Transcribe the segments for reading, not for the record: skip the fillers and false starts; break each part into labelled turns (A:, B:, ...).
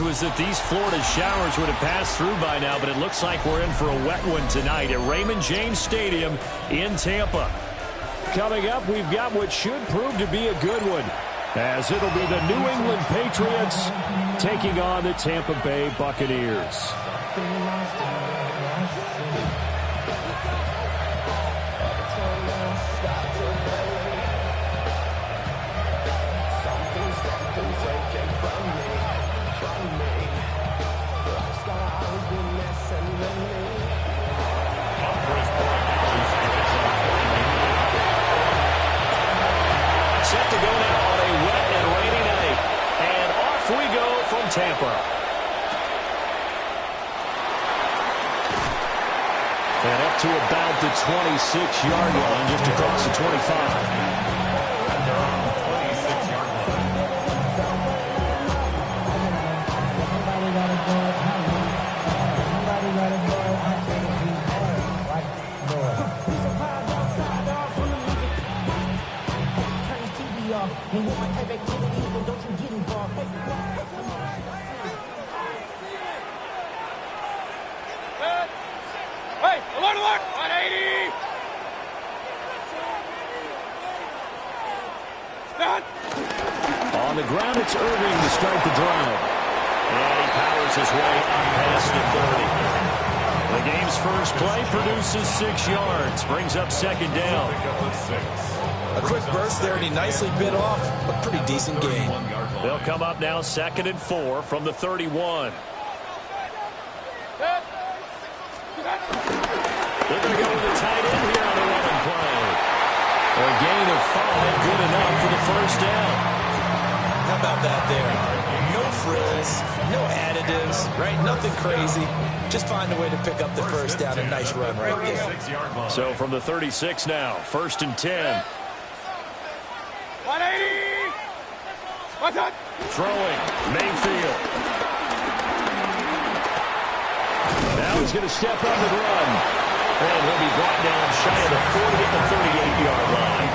A: was that these Florida showers would have passed through by now, but it looks like we're in for a wet one tonight at Raymond James Stadium in Tampa. Coming up, we've got what should prove to be a good one, as it'll be the New England Patriots taking on the Tampa Bay Buccaneers.
B: Set to go now on a wet and rainy night. And off we go from Tampa.
A: And up to about the 26-yard line, just across the 25.
C: Hey, alert, alert! 180!
A: On the ground, it's Irving to start the drive.
B: And he powers his way up past the 30.
A: The game's first play produces 6 yards, brings up second down.
D: A quick burst there, and he nicely bit off a pretty decent gain.
A: They'll come up now 2nd and 4 from the 31. They're going to go with a tight end here on the running play. A gain of 5, good enough for the first down.
D: How about that there? No frills, no additives, right? Nothing crazy. Just find a way to pick up the first down. A nice run right there.
A: So from the 36 now, 1st and 10.
C: 180! What's that?
A: Throwing, Mayfield. Now he's going to step up and run. And he'll be brought down shy of the 40 at the 38-yard line.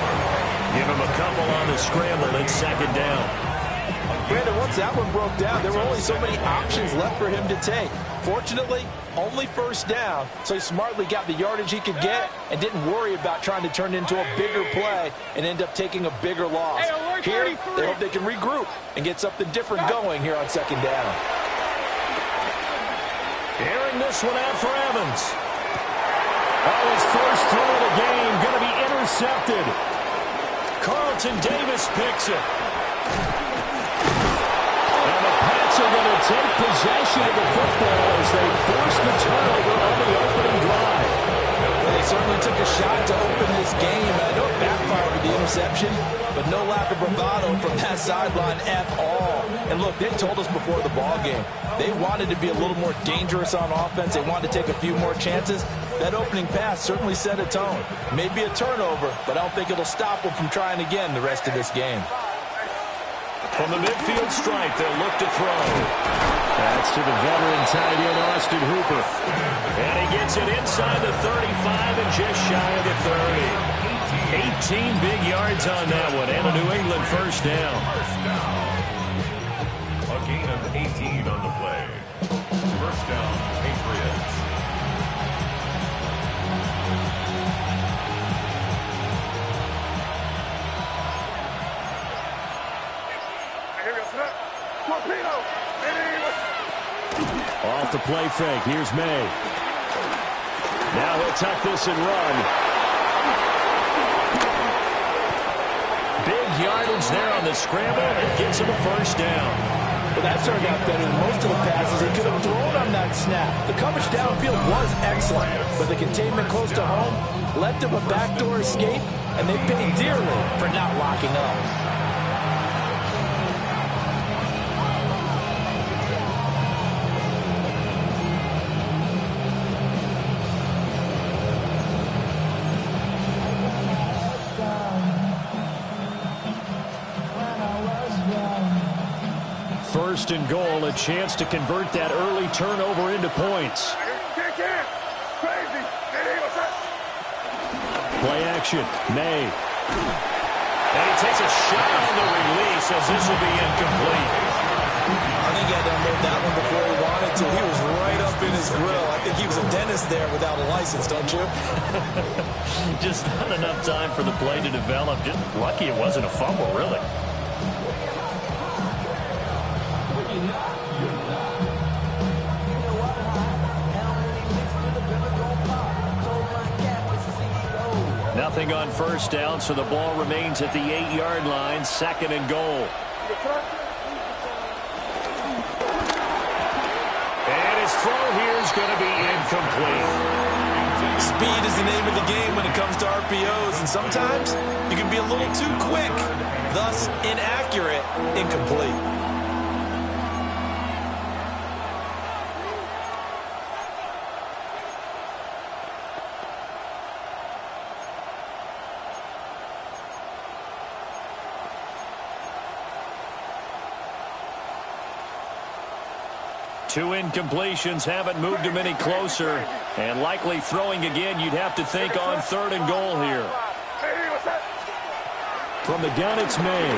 A: Give him a couple on the scramble and second down.
E: Brandon, once that one broke down, there were only so many options left for him to take. Fortunately, only first down, so he smartly got the yardage he could get and didn't worry about trying to turn it into a bigger play and end up taking a bigger loss. Here, they hope they can regroup and get something different going here on second down.
A: Airing this one out for Evans. Oh, his first throw of the game going to be intercepted. Carlton Davis picks it. And the Pats are going to take possession of the football as they force the turnover on the opening drive.
E: Well, they certainly took a shot to open this game. I know it backfired with the interception, but no lack of bravado from that sideline at all. And look, they told us before the ball game, they wanted to be a little more dangerous on offense. They wanted to take a few more chances. That opening pass certainly set a tone. Maybe a turnover, but I don't think it'll stop them from trying again the rest of this game.
A: From the midfield stripe, they'll look to throw. That's to the veteran tight end, Austin Hooper.
B: And he gets it inside the 35 and just shy of the 30.
A: 18 big yards on that one, and a New England first down.
F: A gain of 18 on the play. First down, Patriots.
A: Off the play fake, here's May. Now he'll tuck this and run. Big yardage there on the scramble, and gets him a first down.
E: Well, that turned out better than most of the passes he could have thrown on that snap. The coverage downfield was excellent, but the containment close to home left him a backdoor escape, and they paid dearly for not locking up.
A: First and goal, a chance to convert that early turnover into points. Play action, May.
B: And he takes a shot on the release as this will be incomplete.
D: I think he had to unload that nice grill. I think he was a dentist there without a license, don't you?
A: Just not enough time for the play to develop. Just lucky it wasn't a fumble, really. Nothing on first down, so the ball remains at the 8-yard line, 2nd and goal. And his throw here is going to be incomplete.
D: Speed is the name of the game when it comes to RPOs, and sometimes you can be a little too quick, thus inaccurate, incomplete.
A: Two incompletions haven't moved him any closer. And likely throwing again, you'd have to think on 3rd and goal here. From the gun, it's May.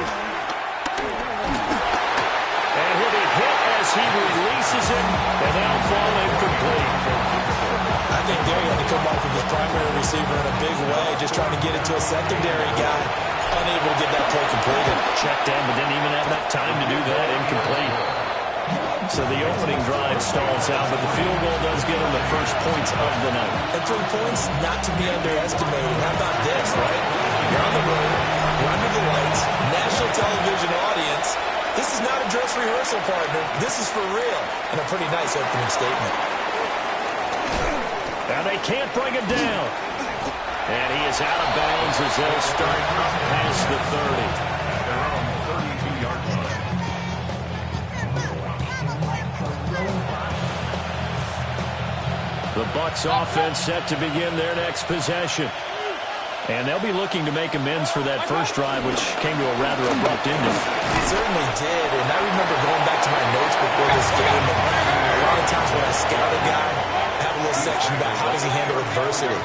A: And he'll be hit as he releases it, and that'll fall incomplete.
D: I think there he had to come off with his primary receiver in a big way, just trying to get it to a secondary guy. Unable to get that play completed.
A: Checked in, but didn't even have enough time to do that. Incomplete. So the opening drive stalls out, but the field goal does get him the first points of the night.
D: And 3 points, not to be underestimated. How about this, right? You're on the road, you're under the lights, national television audience. This is not a dress rehearsal, partner. This is for real. And a pretty nice opening statement.
A: And they can't bring him down. And he is out of bounds as they'll start up past the 30. The Bucs offense set to begin their next possession. And they'll be looking to make amends for that first drive, which came to a rather abrupt ending.
D: It certainly did, and I remember going back to my notes before this game, and a lot of times when I scout a guy, I have a little section about how does he handle adversity.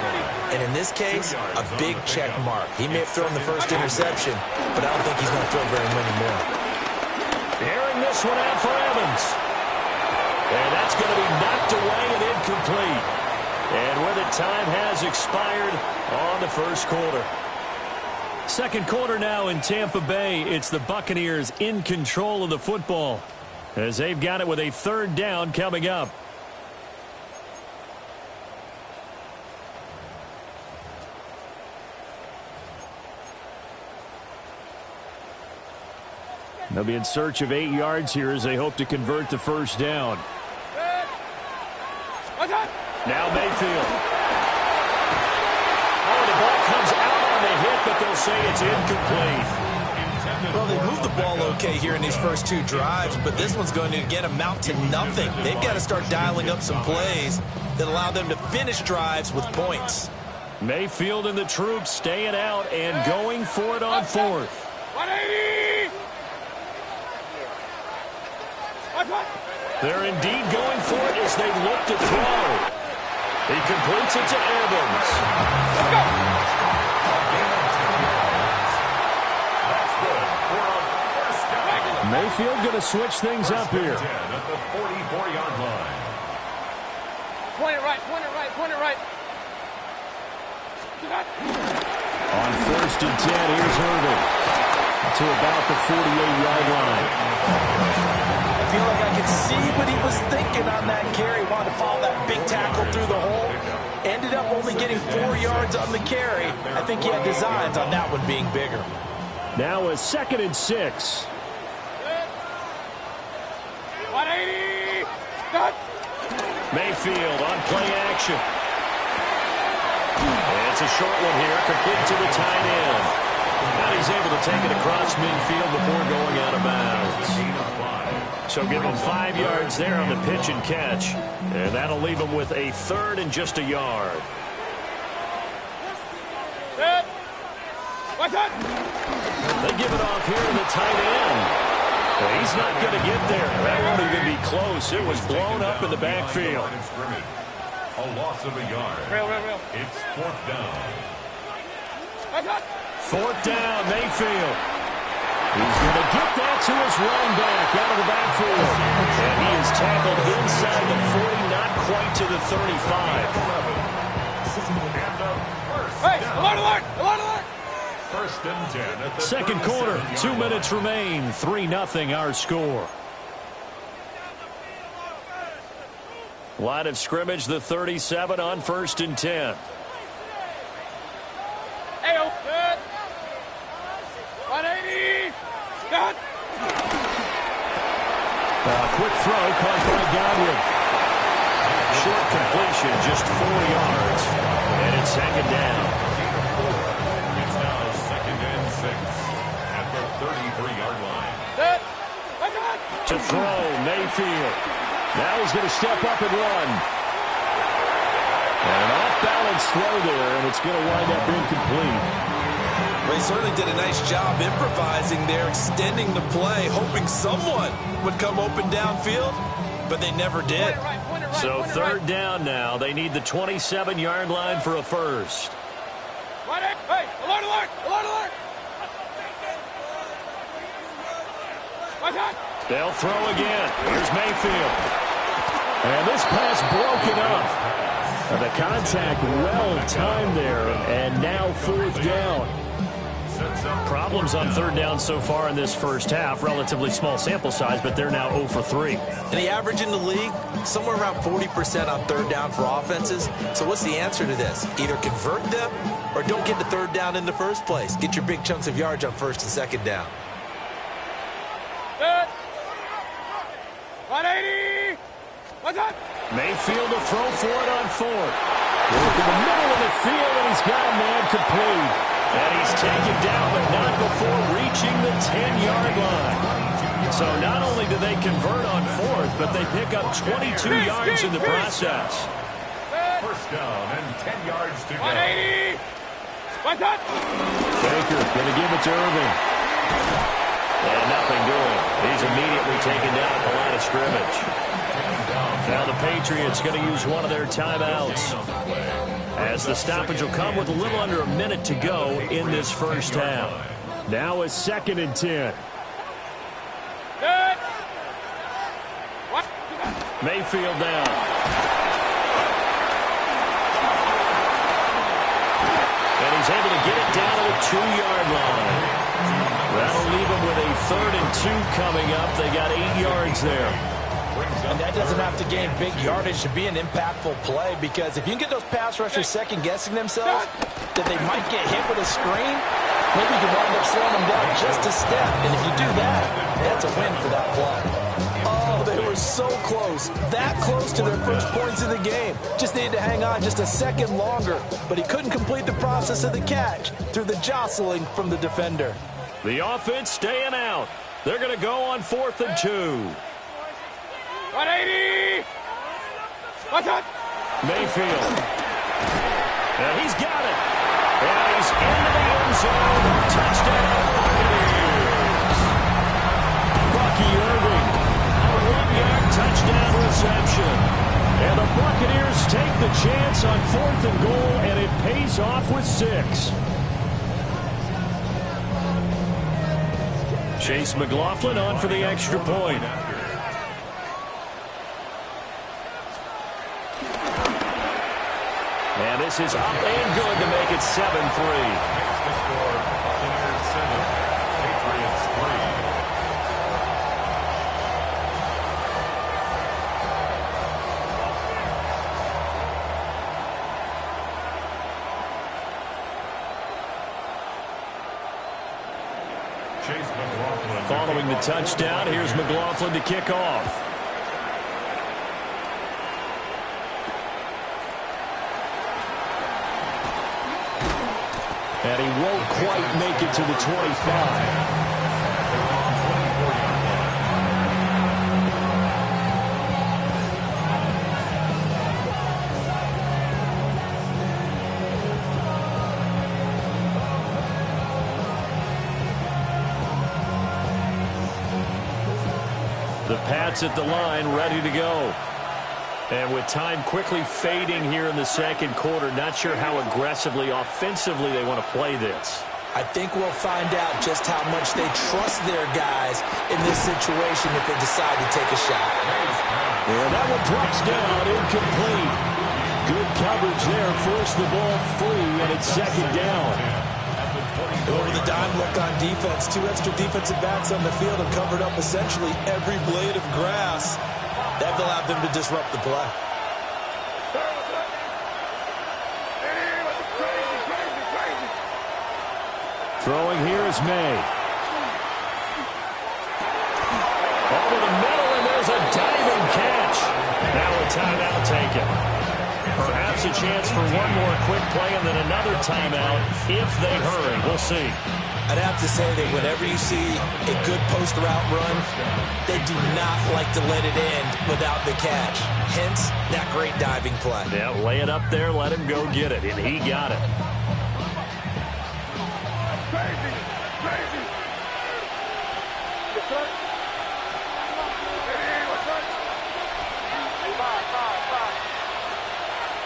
D: And in this case, a big check mark. He may have thrown the first interception, but I don't think he's going to throw very many more.
A: Airing this one out for Evans. And that's going to be knocked away and incomplete. And with it, time has expired on the first quarter. Second quarter now in Tampa Bay. It's the Buccaneers in control of the football as they've got it with a 3rd down coming up. They'll be in search of 8 yards here as they hope to convert the first down. Now Mayfield. Oh, the ball comes out on the hit, but they'll say it's incomplete.
D: Well, they moved the ball okay here in these first 2 drives, but this one's going to, again, amount to nothing. They've got to start dialing up some plays that allow them to finish drives with points.
A: Mayfield and the troops staying out and going for it on 4th.
C: 180!
A: They're indeed going for it as they look to throw. He completes it to Evans.
C: Let's go!
A: Mayfield going to switch things up here.
F: At the 44-yard line.
C: Point it right, point it right, point it right.
A: On 1st and 10, here's Irvin to about the 48-yard line.
E: I feel like I could see what he was thinking on that carry. Wanted to follow that big tackle through the hole. Ended up only getting 4 yards on the carry. I think he had designs on that one being bigger.
A: Now a 2nd and 6.
C: 180! Done!
A: Mayfield on play action. And it's a short one here, complete to the tight end. Now he's able to take it across midfield before going out of bounds. So give him 5 yards there on the pitch and catch. And that'll leave him with a 3rd and just a yard.
C: Set! What's up?
A: They give it off here to the tight end. Well, he's not going to get there. That won't even be close. It was blown up in the backfield.
F: A loss of a yard.
C: Real.
F: It's 4th down.
C: What's up?
A: 4th down, Mayfield. He's going to get that to his running back out of the backfield. And he is tackled inside the 40, not quite to 35.
C: Hey, alert, alert, alert, alert.
F: First and 10 at the
A: Second quarter, 2 minutes remain. 3-0 our score. Line of scrimmage, the 37 on 1st and 10.
C: Hey, good. 180. Got.
A: Quick throw caught by Godwin. Short completion, just 4 yards. And it's second down.
F: It's now 2nd and 6 at the 33-yard line.
C: Good.
A: To throw, Mayfield. Now he's going to step up and run. And an off-balance throw there, and it's going to wind up incomplete.
E: Well, he certainly did a nice job improvising there, extending the play, hoping someone would come open downfield, but they never did.
A: So third down now. They need the 27-yard line for a first.
C: Hey, alert, alert, alert, alert.
A: They'll throw again. Here's Mayfield. And this pass broken up. And the contact well timed there, and now fourth down. Problems on third down so far in this first half. Relatively small sample size, but they're now 0 for 3.
E: And the average in the league, somewhere around 40% on third down for offenses. So what's the answer to this? Either convert them or don't get the third down in the first place. Get your big chunks of yards on first and second down.
C: Good. 180. What's up?
A: Mayfield to throw for it on fourth. Look in the middle of the field, and he's got a man complete. And he's taken down, but not before reaching the 10-yard line. So not only do they convert on fourth, but they pick up 22 yards in the process.
F: First down and 10 yards to go.
C: 180. What's up?
A: Baker going to give it to Irving. And nothing doing. He's immediately taken down at the line of scrimmage. Now the Patriots going to use one of their timeouts, as the stoppage will come with a little under a minute to go in this first half. Now it's 2nd and 10.
C: Good. What?
A: Mayfield down. And he's able to get it down to the 2-yard line. That'll leave him with a 3rd and 2 coming up. They got 8 yards there.
E: And that doesn't have to gain big yardage to be an impactful play, because if you can get those pass rushers second-guessing themselves that they might get hit with a screen, maybe you can wind up slowing them down just a step. And if you do that, that's a win for that play. Oh, they were so close, that close to their first points in the game. Just needed to hang on just a second longer, but he couldn't complete the process of the catch through the jostling from the defender.
A: The offense staying out. They're going to go on 4th and 2.
C: 180. What's up?
A: Mayfield. And he's got it. And he's into the end zone. Touchdown, Buccaneers. Bucky Irving. A 1-yard touchdown reception. And the Buccaneers take the chance on 4th and goal, and it pays off with 6. Chase McLaughlin on for the extra point. And this is up and good to make it 7-3.
F: Makes the score Buccaneers 7, Patriots 3. Chase McLaughlin.
A: Following the touchdown, here's McLaughlin to kick off. And he won't quite make it to the 25. The Pats at the line, ready to go. And with time quickly fading here in the second quarter, not sure how aggressively, offensively they want to play this.
E: I think we'll find out just how much they trust their guys in this situation if they decide to take a shot.
A: And that one drops down, incomplete. Good coverage there. Forced the ball free, and it's second down.
D: Over the dime look on defense. 2 extra defensive backs on the field and covered up essentially every blade of grass. That allowed them to disrupt the play.
A: Throwing here is May. Over the middle, and there's a diving catch. Now a timeout taken. Perhaps a chance for one more quick play and then another timeout if they hurry. We'll see.
D: I'd have to say that whenever you see a good post route run, they do not like to let it end without the catch. Hence, that great diving play.
A: Yeah, lay it up there, let him go get it, and he got it.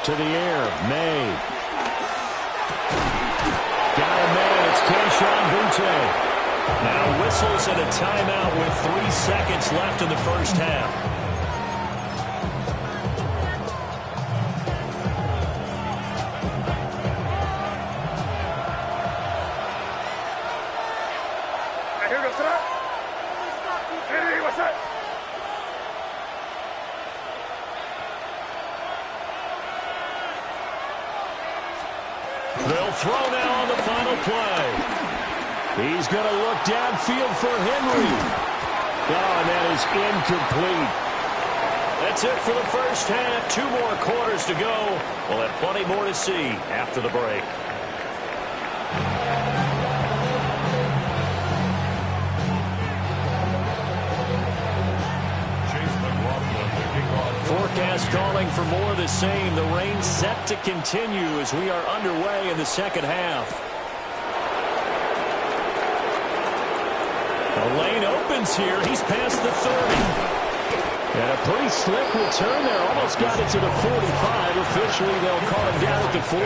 A: To the air, May. Got a man, it's Keyshawn Butte. Now whistles and a timeout with 3 seconds left in the first half. They'll throw now on the final play. He's going to look downfield for Henry. Oh, and that is incomplete. That's it for the first half. 2 more quarters to go. We'll have plenty more to see after the break. Forecast calling for more of the same. The rain set to continue as we are underway in the second half. The lane opens here. He's past the 30. And a pretty slick return there. Almost got it to the 45. Officially, they'll call him down at the 44.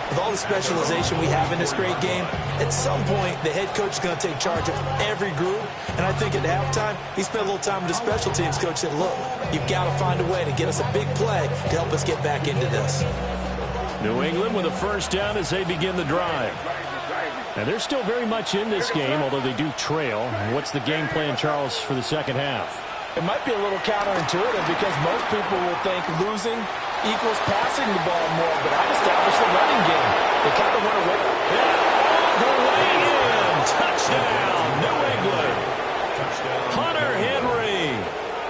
D: With all the specialization we have in this great game, at some point, the head coach is going to take charge of every group. And I think at halftime, he spent a little time with the special teams coach said, look, you've got to find a way to get us a big play to help us get back into this.
A: New England with a first down as they begin the drive. And they're still very much in this game, although they do trail. What's the game plan, Charles, for the second half?
E: It might be a little counterintuitive because most people will think losing equals passing the ball more, but I've established the running game. They kind of went away.
A: Yeah, the way in. Touchdown, New England. Hunter Henry,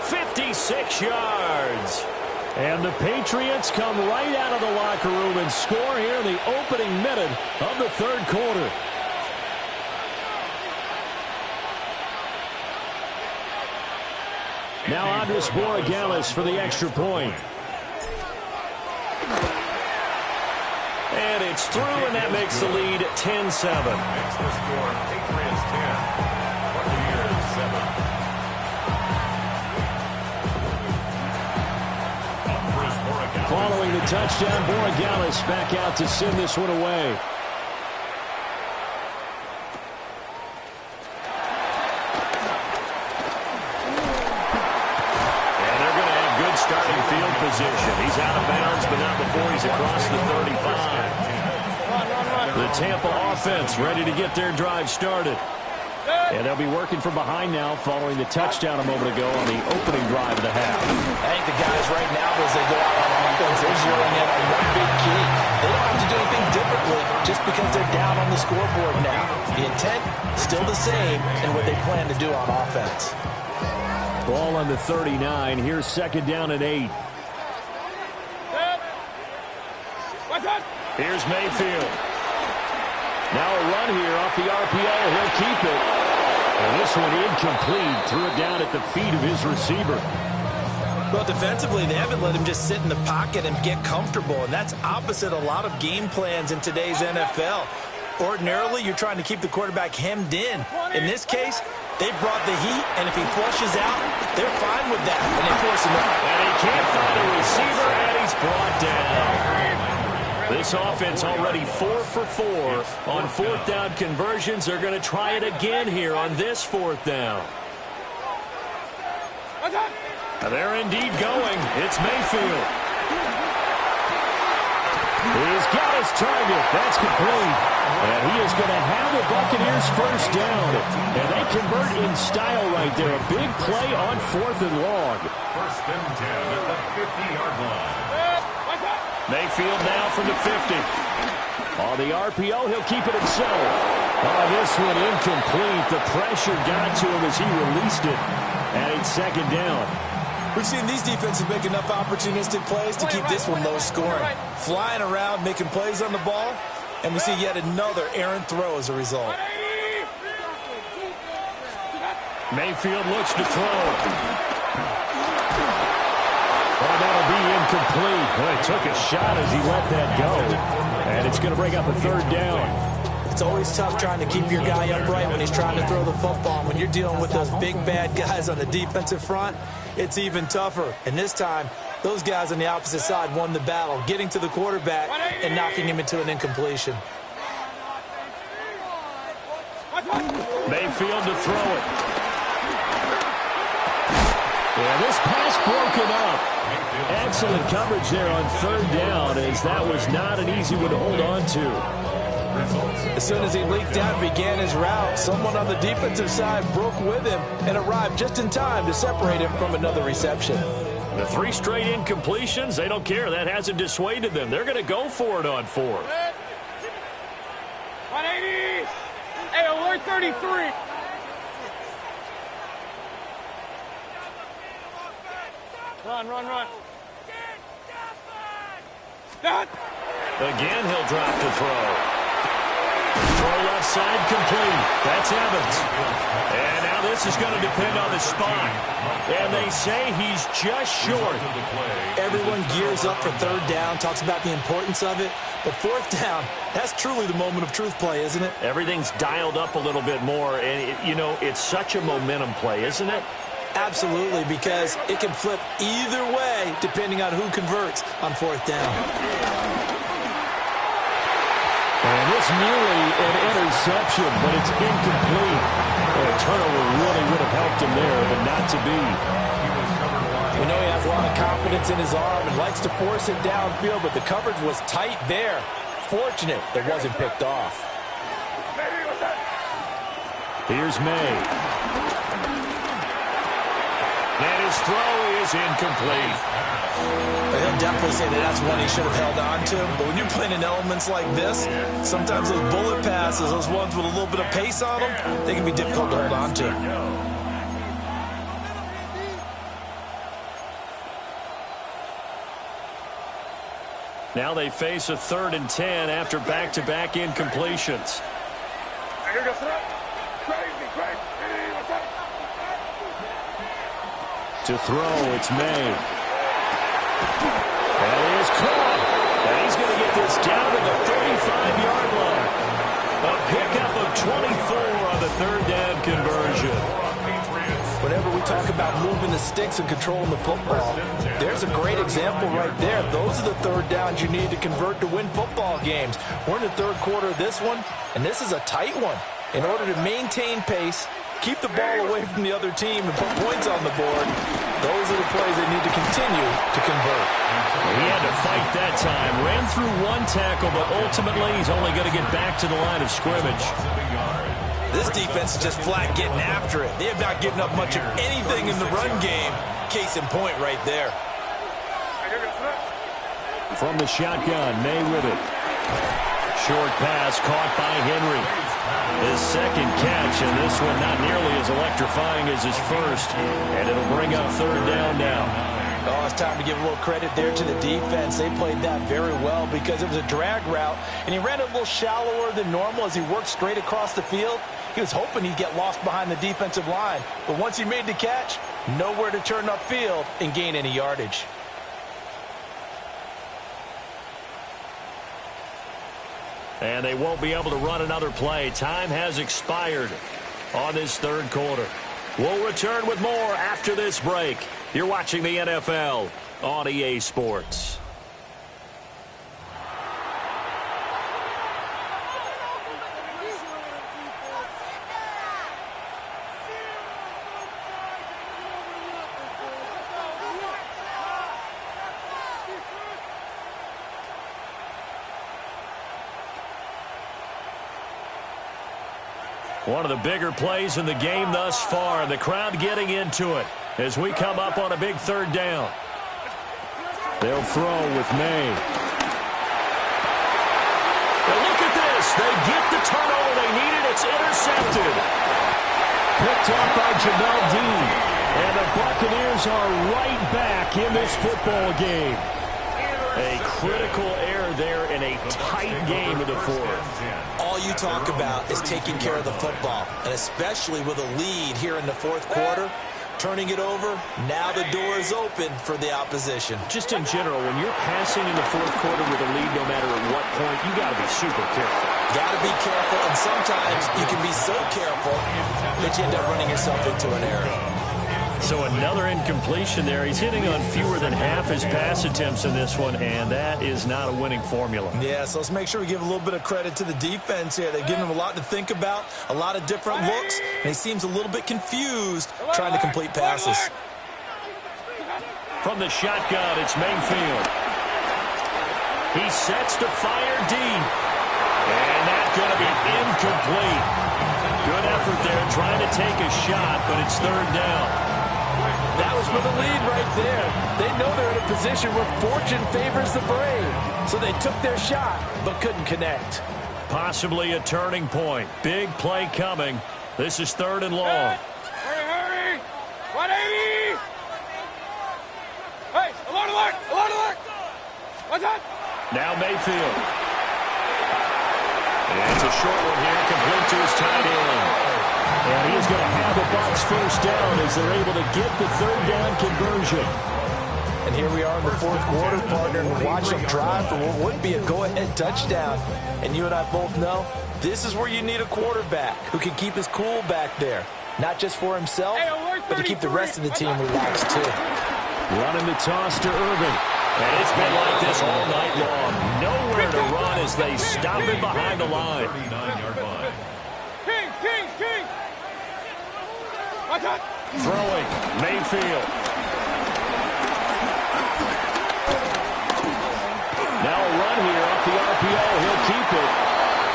A: 56 yards. And the Patriots come right out of the locker room and score here in the opening minute of the third quarter. Now Andres Borregales for the extra point. And it's through, and that makes the lead 10-7.
F: Makes the score Patriots 10, Buccaneers 7.
A: Following the touchdown, Borregales back out to send this one away. Starting field position. He's out of bounds, but not before he's across the 35. The Tampa offense ready to get their drive started. And they'll be working from behind now following the touchdown a moment ago on the opening drive of the half.
E: I think the guys right now, as they go out on offense, they're zeroing in on one big key. They don't have to do anything differently just because they're down on the scoreboard now. The intent, still the same, and what they plan to do on offense.
A: Ball on the 39. Here's second down and 8. Here's Mayfield. Now a run here off the RPO. He'll keep it. And this one incomplete. Threw it down at the feet of his receiver.
D: Well, defensively, they haven't let him just sit in the pocket and get comfortable, and that's opposite a lot of game plans in today's NFL. Ordinarily, you're trying to keep the quarterback hemmed in. In this case, they brought the heat, and if he flushes out, they're fine with that, and they force him out.
A: And he can't find a receiver, and he's brought down. This offense already 4 for 4 on fourth down conversions. They're going to try it again here on this fourth down. They're indeed going. It's Mayfield. He's got his target. That's complete. And he is going to have the Buccaneers first down. And they convert in style right there. A big play on 4th and long.
F: First and 10 at the 50-yard line.
A: Mayfield now from the 50. On the RPO, he'll keep it himself. Oh, this one incomplete. The pressure got to him as he released it. And it's 2nd down.
D: We've seen these defenses make enough opportunistic plays to keep this one low scoring. Flying around, making plays on the ball, and we see yet another errant throw as a result.
A: Mayfield looks to throw. Oh, that'll be incomplete. Boy, took a shot as he let that go. And it's going to bring up a 3rd down.
D: It's always tough trying to keep your guy upright when he's trying to throw the football. When you're dealing with those big, bad guys on the defensive front, it's even tougher. And this time, those guys on the opposite side won the battle, getting to the quarterback and knocking him into an incompletion.
A: Mayfield to throw it. Yeah, this pass broken up. Excellent coverage there on 3rd down, as that was not an easy one to hold on to.
E: As soon as he leaked out and began his route, someone on the defensive side broke with him and arrived just in time to separate him from another reception.
A: The 3 straight incompletions, they don't care. That hasn't dissuaded them. They're going to go for it on 4th.
C: 180. Hey, alert 33. Run.
A: Again, he'll drop to throw. Throw left side complete. That's Evans. And now this is going to depend on the spot. And they say he's just short.
D: Everyone gears up for 3rd down, talks about the importance of it. But 4th down, that's truly the moment of truth play, isn't it?
A: Everything's dialed up a little bit more. And, it's such a momentum play, isn't it?
D: Absolutely, because it can flip either way depending on who converts on 4th down.
A: And this nearly an interception, but it's incomplete. A turnover really would have helped him there, but not to be.
E: We know he has a lot of confidence in his arm and likes to force it downfield, but the coverage was tight there. Fortunate it wasn't picked off.
A: Here's May. And his throw is incomplete.
D: He'll definitely say that's one he should have held on to. But when you're playing in elements like this, sometimes those bullet passes, those ones with a little bit of pace on them, they can be difficult to hold on to.
A: Now they face a 3rd and 10 after back-to-back incompletions. To throw, it's May. That is caught. And he's going to get this down to the 35-yard line. A pickup of 24 on the 3rd down conversion.
E: Whenever we talk about moving the sticks and controlling the football, there's a great example right there. Those are the 3rd downs you need to convert to win football games. We're in the 3rd quarter of this one, and this is a tight one. In order to maintain pace, keep the ball away from the other team and put points on the board, those are the plays they need to continue to convert.
A: He had to fight that time. Ran through 1 tackle, but ultimately he's only going to get back to the line of scrimmage.
D: This defense is just flat getting after it. They have not given up much of anything in the run game. Case in point right there.
A: From the shotgun, May with it. Short pass caught by Henry. His 2nd catch, and this one not nearly as electrifying as his first. And it'll bring up 3rd down now.
E: Oh, it's time to give a little credit there to the defense. They played that very well because it was a drag route, and he ran it a little shallower than normal as he worked straight across the field. He was hoping he'd get lost behind the defensive line, but once he made the catch, nowhere to turn upfield and gain any yardage.
A: And they won't be able to run another play. Time has expired on this 3rd quarter. We'll return with more after this break. You're watching the NFL on EA Sports. One of the bigger plays in the game thus far, and the crowd getting into it as we come up on a big third down. They'll throw with May. Now look at this. They get the turnover they needed. It's intercepted. Picked up by Jamel Dean. And the Buccaneers are right back in this football game. A critical error there in a tight game in the fourth.
D: All you talk about is taking care of the football, and especially with a lead here in the fourth quarter. Turning it over, now the door is open for the opposition.
A: Just in general, when you're passing in the fourth quarter with a lead, no matter at what point, you got to be super careful.
D: Got to be careful, and sometimes you can be so careful that you end up running yourself into an error.
A: So another incompletion there. He's hitting on fewer than half his pass attempts in this one, and that is not a winning formula.
D: Yeah, so let's make sure we give a little bit of credit to the defense here. They're giving him a lot to think about, a lot of different looks, and he seems a little bit confused trying to complete passes.
A: From the shotgun, it's Mayfield. He sets to fire deep, and that's going to be incomplete. Good effort there trying to take a shot, but it's third down.
E: That was for the lead right there. They know they're in a position where fortune favors the brave. So they took their shot, but couldn't connect.
A: Possibly a turning point. Big play coming. This is third and long.
C: Hurry! 180! Hey, alert! What's that?
A: Now Mayfield. And it's a short one here, complete to his tight end. And he's going to have a Bucs first down as they're able to get the third down conversion.
E: And here we are in the fourth quarter, partner, and we're watching them drive for what would be a go-ahead touchdown. And you and I both know this is where you need a quarterback who can keep his cool back there. Not just for himself, but to keep the rest of the team relaxed, too.
A: Running the toss to Irvin. And it's been like this all night long. Nowhere to run as they stop it behind the line.
F: 39-yard line.
C: King! What's that?
A: Throwing, Mayfield. Now a run here off the RPO. He'll keep it.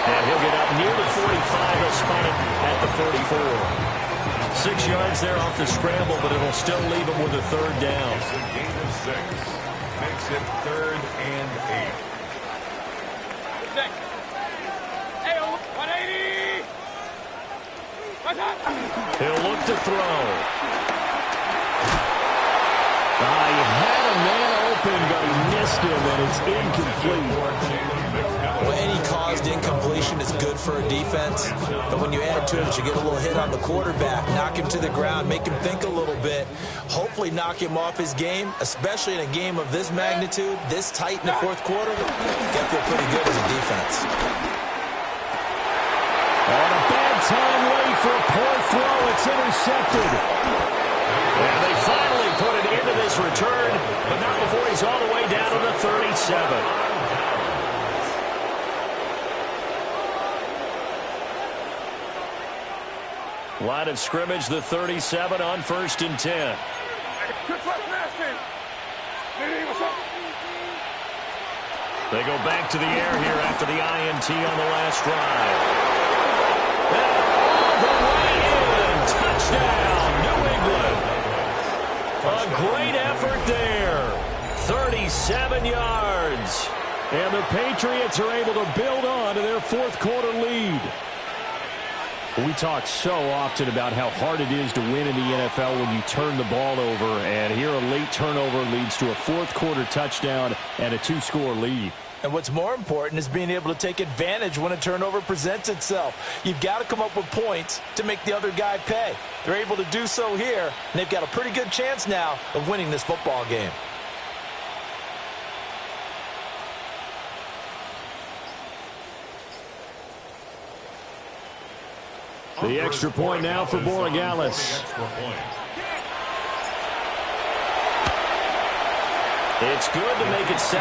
A: And he'll get up near the 45. He'll spot it at the 34. 6 yards there off the scramble, but it'll still leave him with a third down.
F: It's a gain of 6. Makes it 3rd and 8.
C: 6. Hey, 180! What's that?
A: He'll look to throw. He had a man open, but he missed him, and it's incomplete.
D: Well, any caused incompletion is good for a defense, but when you add to it, you get a little hit on the quarterback, knock him to the ground, make him think a little bit, hopefully knock him off his game, especially in a game of this magnitude, this tight in the fourth quarter. Got to feel pretty good as a defense.
A: On a bad time late for a poor throw, it's intercepted. And they finally put it into this return, but not before he's all the way down to the 37. Line of scrimmage, the 37 on 1st and 10. They go back to the air here after the INT on the last drive. And all the way in. Touchdown, New England. A great effort there. 37 yards. And the Patriots are able to build on to their fourth quarter lead. We talk so often about how hard it is to win in the NFL when you turn the ball over, and here a late turnover leads to a fourth quarter touchdown and a 2-score lead.
E: And what's more important is being able to take advantage when a turnover presents itself. You've got to come up with points to make the other guy pay. They're able to do so here, and they've got a pretty good chance now of winning this football game.
A: The extra point now for Borregales. It's good to make it 17-7.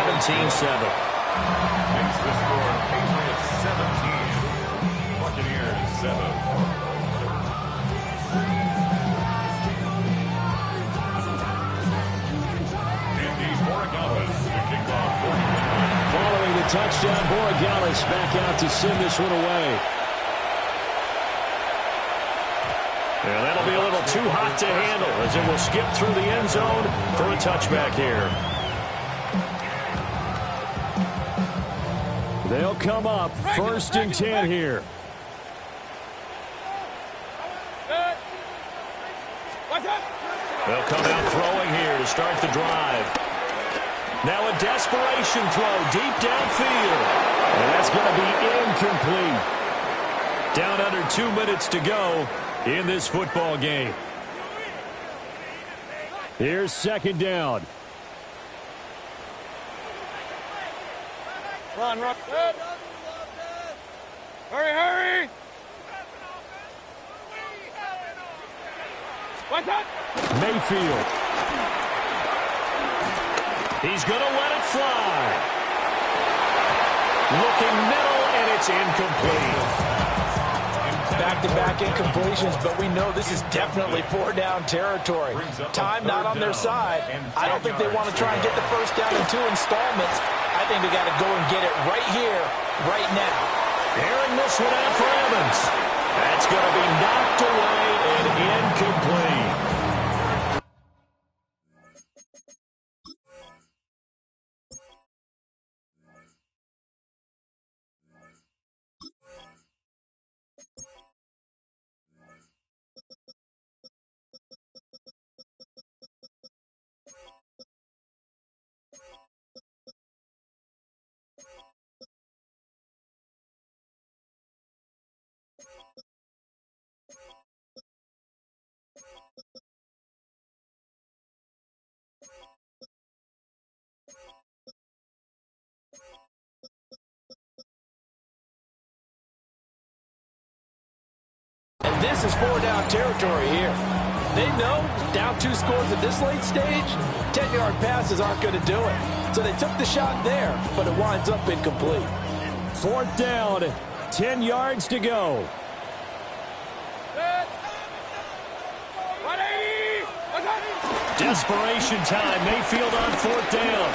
F: Makes the score Patriots 17, Buccaneers 7. Andy Borregales to kick off.
A: Following the touchdown, Borregales back out to send this one away. And that'll be a little too hot to handle as it will skip through the end zone for a touchback here. They'll come up 1st and 10 here. They'll come out throwing here to start the drive. Now a desperation throw deep downfield. And that's going to be incomplete. Down under 2 minutes to go in this football game. Here's 2nd down.
C: Run, run. Hurry, hurry. What's up?
A: Mayfield. He's going to let it fly. Looking middle, and it's incomplete.
E: Back-to-back incompletions, but we know this is definitely 4-down territory. Time not on their side. I don't think they want to try and get the first down in 2 installments. I think they got to go and get it right here, right now.
A: Airing this one out for Evans. That's going to be knocked away and incomplete.
E: And this is 4-down territory here. They know down 2 scores at this late stage, 10-yard passes aren't going to do it. So they took the shot there, but it winds up incomplete.
A: 4th down, 10 yards to go.
C: 180.
A: Desperation time. Mayfield on 4th down.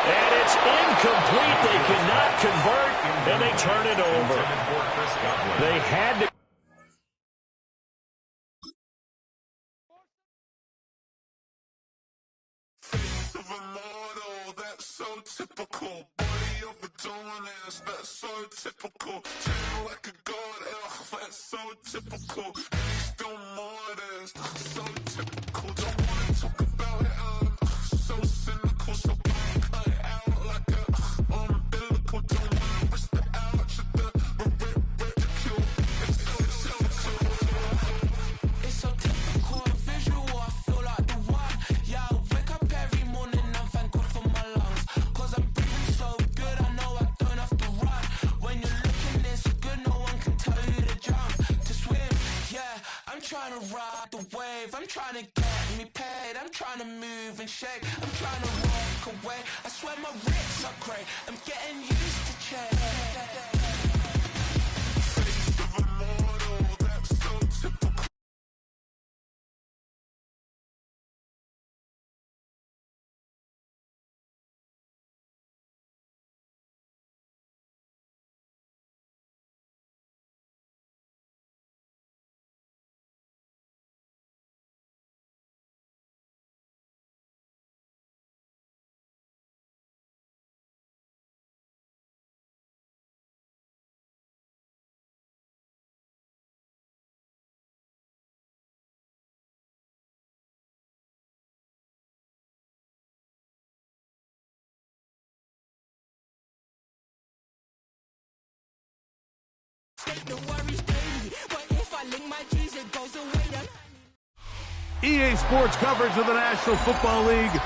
A: And it's incomplete. They cannot convert, and they turn it over. They had to.
G: That's so typical. Body of a dominance, that's so typical. Turn like a god, that's so typical. Still modest, so typical. Don't wanna talk about it, so cynical. So cut it out like a umbilical. Don't wanna risk the ouch of the ridicule. It's so typical, visual. I feel like the one. Yeah, I wake up every morning and thank God for my lungs. Cause I'm breathing so good, I know I don't have to run. When you're looking this good, no one can tell you to jump, to swim. Yeah, I'm trying to ride the wave. I'm trying to get me paid. I'm trying to move and shake. I'm trying to walk away. I swear my wrists are great. I'm getting used to change. Face of a mortal, that's so typical.
H: EA Sports coverage of the National Football League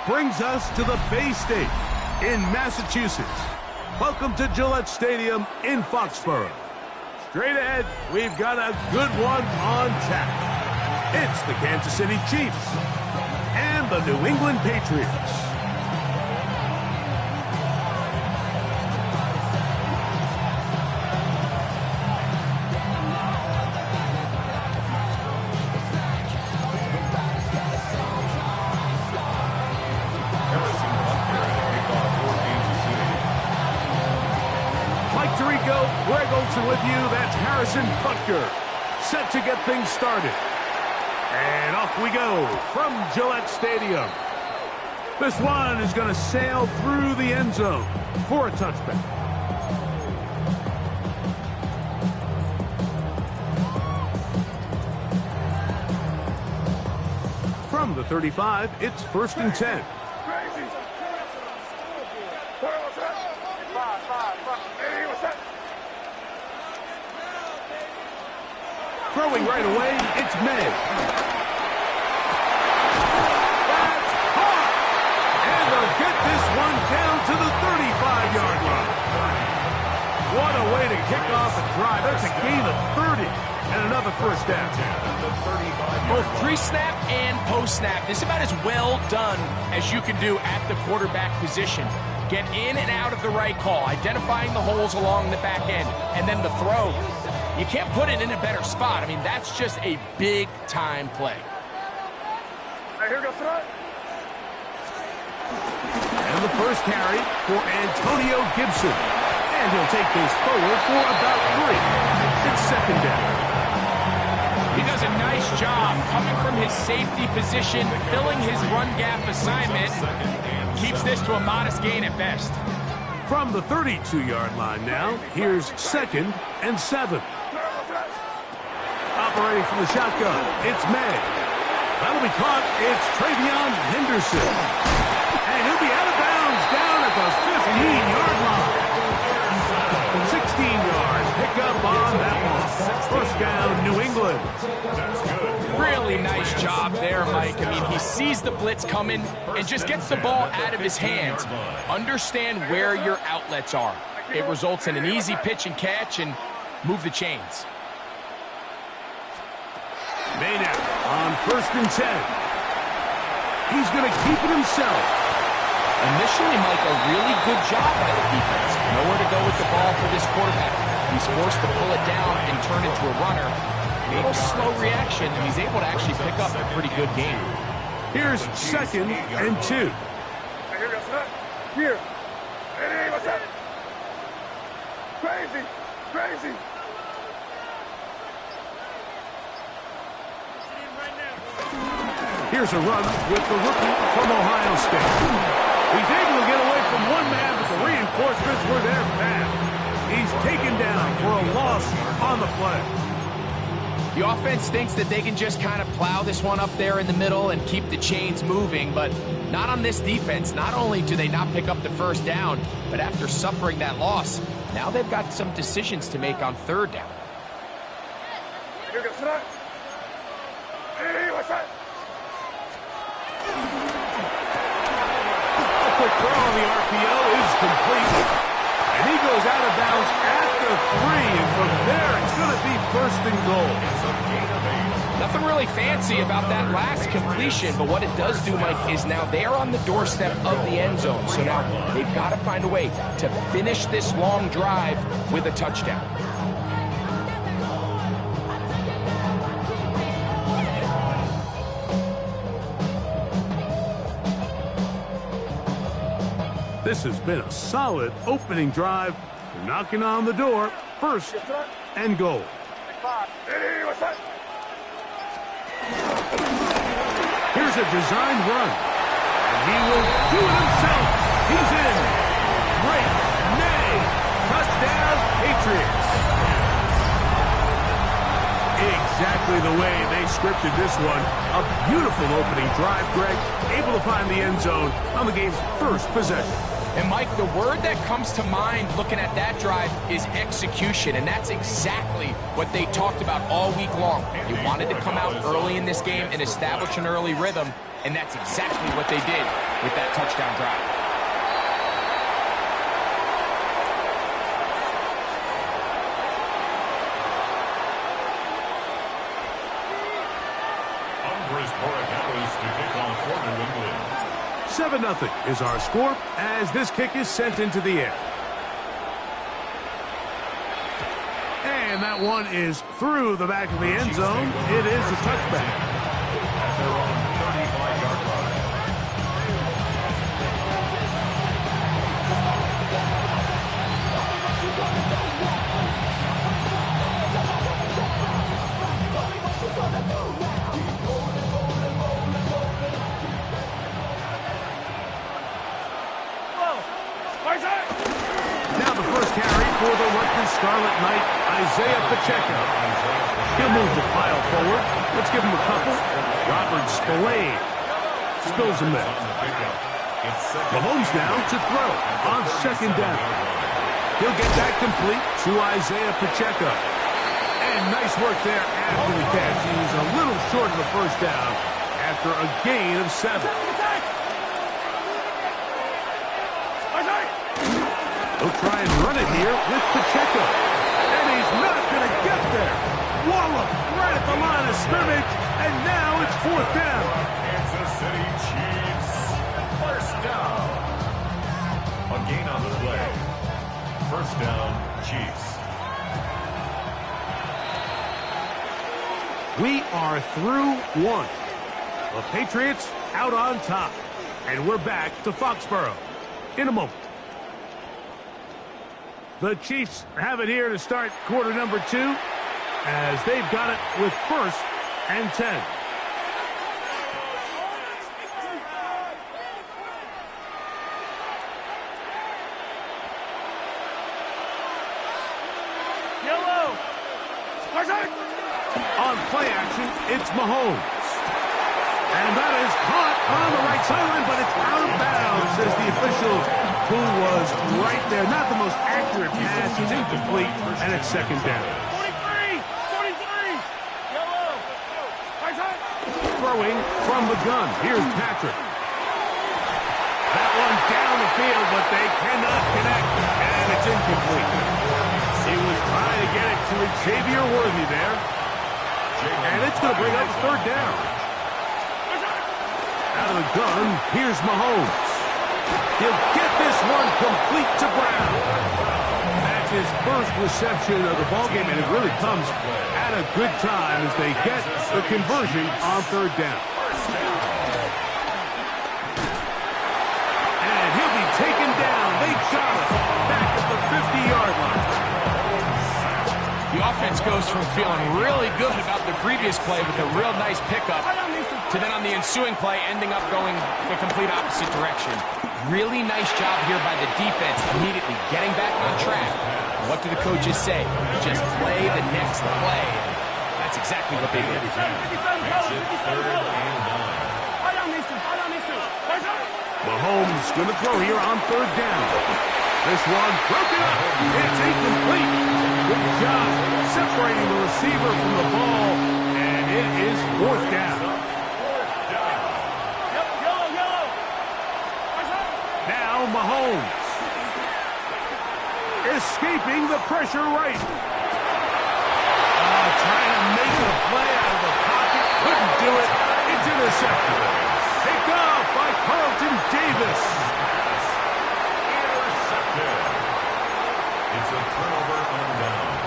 H: brings us to the Bay State in Massachusetts. Welcome to Gillette Stadium in Foxborough. Straight ahead, we've got a good one on tap. It's the Kansas City Chiefs and the New England Patriots. With you, that's Harrison Butker. set to get things started. And off we go from Gillette Stadium. This one is going to sail through the end zone for a touchback. From the 35, it's 1st and 10. Throwing right away, it's May. That's hard. And they'll get this one down to the 35-yard line. What a way to kick off a drive. That's a gain of 30 and another first down.
I: Both pre-snap and post-snap. This is about as well done as you can do at the quarterback position. Get in and out of the right call, identifying the holes along the back end, and then the throw. You can't put it in a better spot. I mean, that's just a big-time play.
C: Here goes tonight.
H: And the first carry for Antonio Gibson. And he'll take this forward for about 3. It's 2nd down.
I: He does a nice job coming from his safety position, filling his run gap assignment. Keeps this to a modest gain at best.
H: From the 32-yard line now, here's 2nd and 7. Operating from the shotgun, it's May. That'll be caught. It's Travion Henderson. And he'll be out of bounds down at the 15-yard line. 16 yards. Pick up on that one. 1st down, New England.
I: Really nice job there, Mike. I mean, he sees the blitz coming and just gets the ball out of his hands. Understand where your outlets are. It results in an easy pitch and catch and move the chains.
H: Maynard on 1st and 10. He's going to keep it himself.
I: Initially, Mike, a really good job by the defense. Nowhere to go with the ball for this quarterback. He's forced to pull it down and turn into a runner. A little slow reaction, and he's able to actually pick up a pretty good game.
H: Here's 2nd and 2.
C: Here. Hey, what's up? Crazy. Crazy.
H: Here's a run with the rookie from Ohio State. He's able to get away from one man, but the reinforcements were there fast. He's taken down for a loss on the play.
I: The offense thinks that they can just kind of plow this one up there in the middle and keep the chains moving, but not on this defense. Not only do they not pick up the 1st down, but after suffering that loss, now they've got some decisions to make on 3rd down.
C: Here goes tonight. Hey, what's that?
H: A quick throw on the RPO is complete. And he goes out of bounds at the 3, and from there it's going to be 1st and goal.
I: Nothing really fancy about that last completion, but what it does do, Mike, is now they are on the doorstep of the end zone. So now they've got to find a way to finish this long drive with a touchdown.
H: This has been a solid opening drive. They're knocking on the door. 1st and goal.
C: Hey, what's that?
H: Here's a designed run. And he will do it himself. He's in. Great. May. Touchdown, Patriots. Exactly the way they scripted this one. A beautiful opening drive, Greg. Able to find the end zone on the game's 1st possession.
I: And, Mike, the word that comes to mind looking at that drive is execution, and that's exactly what they talked about all week long. They wanted to come out early in this game and establish an early rhythm, and that's exactly what they did with that touchdown drive.
F: To kick off for New England.
H: 7-0 is our score as this kick is sent into the air. And that one is through the back of the end zone. It is a touchback.
F: At their own 35-yard line.
H: Scarlet Knight, Isaiah Pacheco. He'll move the pile forward. Let's give him a couple. Robert Spillane spills him there. Mahomes now to throw on second down. He'll get that complete to Isaiah Pacheco. And nice work there after the catch. He's a little short of the first down after a gain of 7. He'll try and run it here with Pacheco. And he's not going to get there. Wallop right at the line of scrimmage. And now it's 4th down.
F: Kansas City Chiefs. First down. A gain on the play. First down, Chiefs.
H: We are through 1. The Patriots out on top. And we're back to Foxborough in a moment. The Chiefs have it here to start quarter number 2 as they've got it with 1st and 10.
C: Yellow.
H: On play action, it's Mahomes. And that is caught on the right sideline, but it's out of bounds, says the official, who was right there. Not the most accurate pass. It's incomplete, and it's second down.
C: 43. Yellow.
H: Throwing from the gun. Here's Patrick. That one down the field, but they cannot connect, and it's incomplete. He was trying to get it to Xavier Worthy there. And it's going to bring up 3rd down. Out of the gun, here's Mahomes. He'll get this one complete to Brown. That's his first reception of the ballgame, and it really comes at a good time as they get the conversion on 3rd down. And he'll be taken down. They got him back at the 50-yard line.
I: The offense goes from feeling really good about the previous play with a real nice pickup to then on the ensuing play ending up going the complete opposite direction. Really nice job here by the defense immediately getting back on track. What do the coaches say? Just play the next play. That's exactly what they did.
H: Mahomes going to throw here on 3rd down. This one broken up. It's incomplete. Good job separating the receiver from the ball, and it is 4th down. Now Mahomes escaping the pressure right. Trying to make a play out of the pocket. Couldn't do it. It's intercepted. Picked off by Carlton Davis.
F: Intercepted. It's a turnover on downs.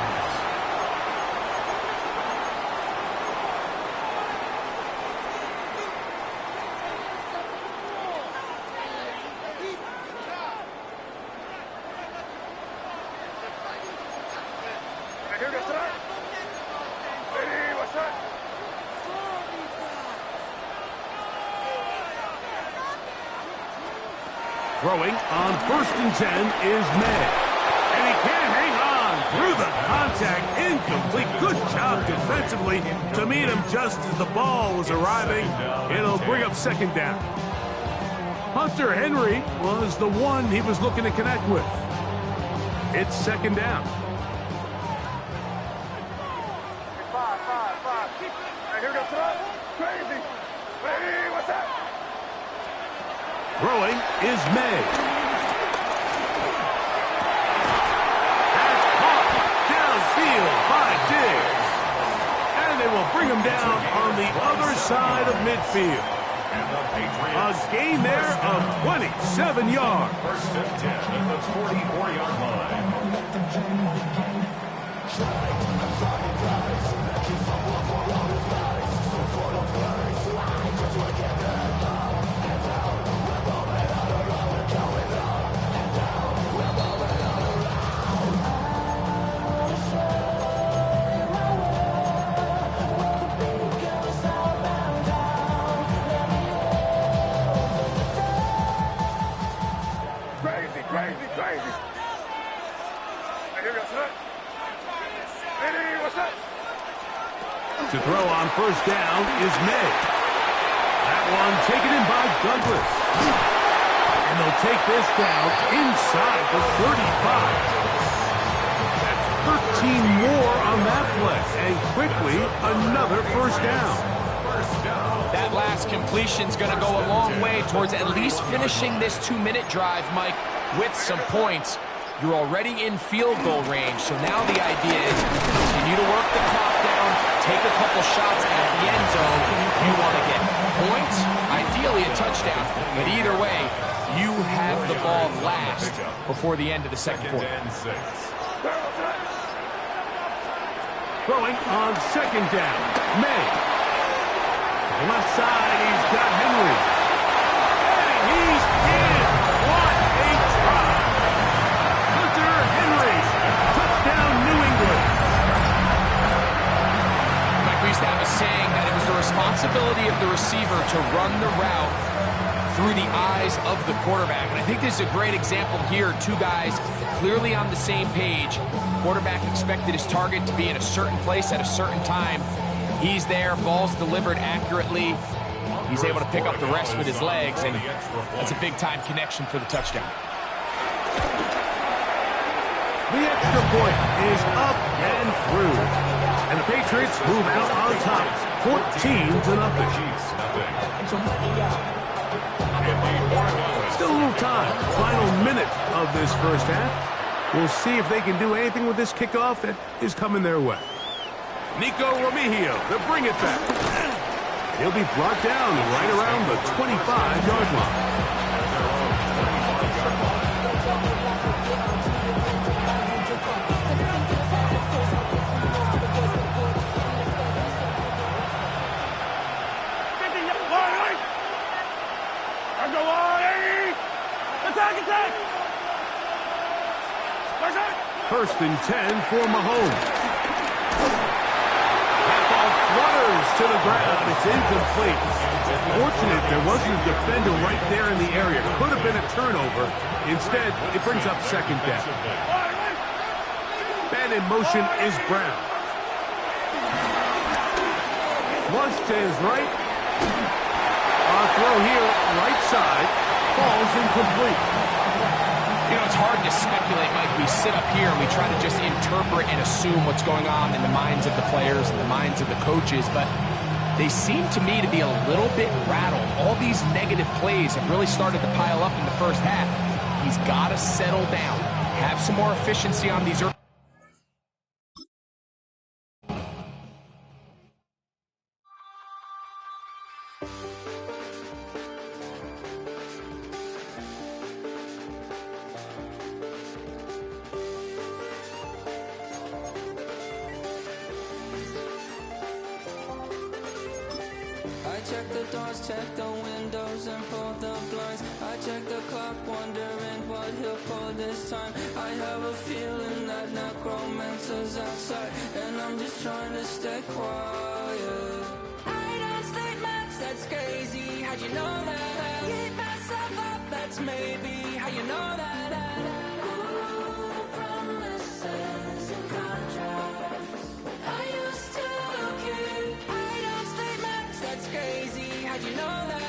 H: Throwing on 1st and 10 is May. And he can't hang on through the contact. Incomplete. Good job defensively to meet him just as the ball was arriving. It'll bring up 2nd down. Hunter Henry was the one he was looking to connect with. It's 2nd down. Throwing is May. That's caught downfield by Diggs. And they will bring him down on the other side of midfield. A gain there of 27 yards.
F: 1st and 10 at the 44-yard line.
C: Crazy.
H: To throw on first down is May. That one taken in by Douglas. And they'll take this down inside the 35. That's 13 more on that play. And quickly, another first down.
I: That last completion's going to go a long way towards at least finishing this 2-minute drive, Mike, with some points. You're already in field goal range, so now the idea is continue to work the clock down, take a couple shots at the end zone. You want to get points, ideally a touchdown, but either way, you have the ball last before the end of the second quarter.
H: Throwing on second down, May. Left side, he's got Henry. And he's in. What a try. Hunter Henry. Touchdown, New England.
I: Mike, we used to have a saying that it was the responsibility of the receiver to run the route through the eyes of the quarterback. And I think this is a great example here. Two guys clearly on the same page. Quarterback expected his target to be in a certain place at a certain time. He's there, ball's delivered accurately. He's able to pick up the rest with his legs, and that's a big-time connection for the touchdown.
H: The extra point is up and through. And the Patriots move out on top, 14-0. Still a little time. Final minute of this first half. We'll see if they can do anything with this kickoff that is coming their way. Nico Remigio to bring it back. He'll be brought down right around the 25-yard line. First and 10 for Mahomes. Flutters to the ground. It's incomplete. Fortunate there wasn't a defender right there in the area. Could have been a turnover. Instead, it brings up second down. Man in motion is Brown. Flush to his right. Our throw here, right side, falls incomplete.
I: You know, it's hard to speculate, Mike. We sit up here and we try to just interpret and assume what's going on in the minds of the players and the minds of the coaches, but they seem to me to be a little bit rattled. All these negative plays have really started to pile up in the first half. He's got to settle down, have some more efficiency on these early.
G: Check the doors, check the windows, and pull the blinds. I check the clock, wondering what he'll pull this time. I have a feeling that necromancer's outside, and I'm just trying to stay quiet. I don't stay much, that's crazy. How'd you know that? Keep myself up, that's maybe